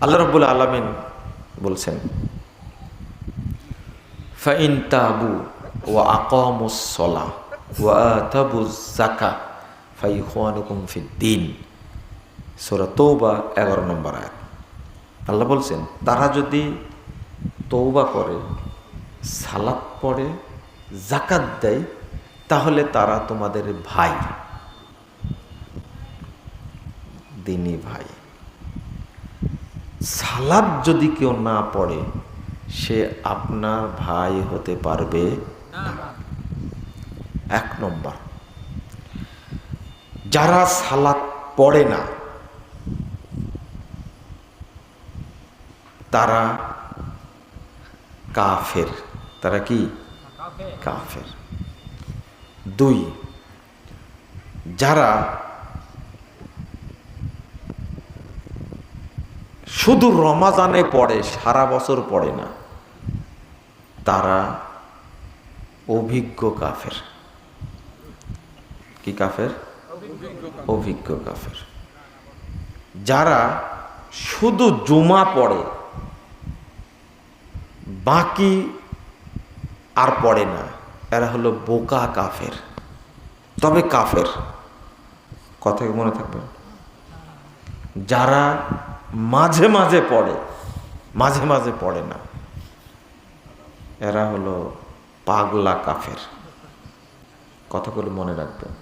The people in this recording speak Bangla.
আল্লাহ রাব্বুল আলামিন বলছেন, ফাইন তাবু ওয়া আকামুস সালাহ ওয়া আতাবুজ যাকাহ ফাইখওয়ানুকুম ফিদ্দিন। সূরা তওবা 11 নম্বর আয়াত। আল্লাহ বলছেন, তারা যদি তওবা করে, সালাত পড়ে, যাকাত দেয়, তাহলে তারা তোমাদের ভাই, দিনী ভাই। সালাত যদি কেউ না পড়ে, সে আপনার ভাই হতে পারবে না। 1 নম্বর, যারা সালাত পড়ে না তারা কাফের। তারা কি? কাফের। 2, যারা শুধু রমাজানে পড়ে, সারা বছর পড়ে না, তারা অভিজ্ঞ কাফের। কি কাফের? অভিজ্ঞ কাফের। যারা শুধু জুমা পড়ে, বাকি আর পড়ে না, এরা হলো বোকা কাফের, তবে কাফের। কথা কি মনে থাকবে? যারা মাঝে মাঝে পড়ে, মাঝে মাঝে পড়ে না, এরা হলো পাগলা কাফের। কথাগুলো মনে রাখবেন।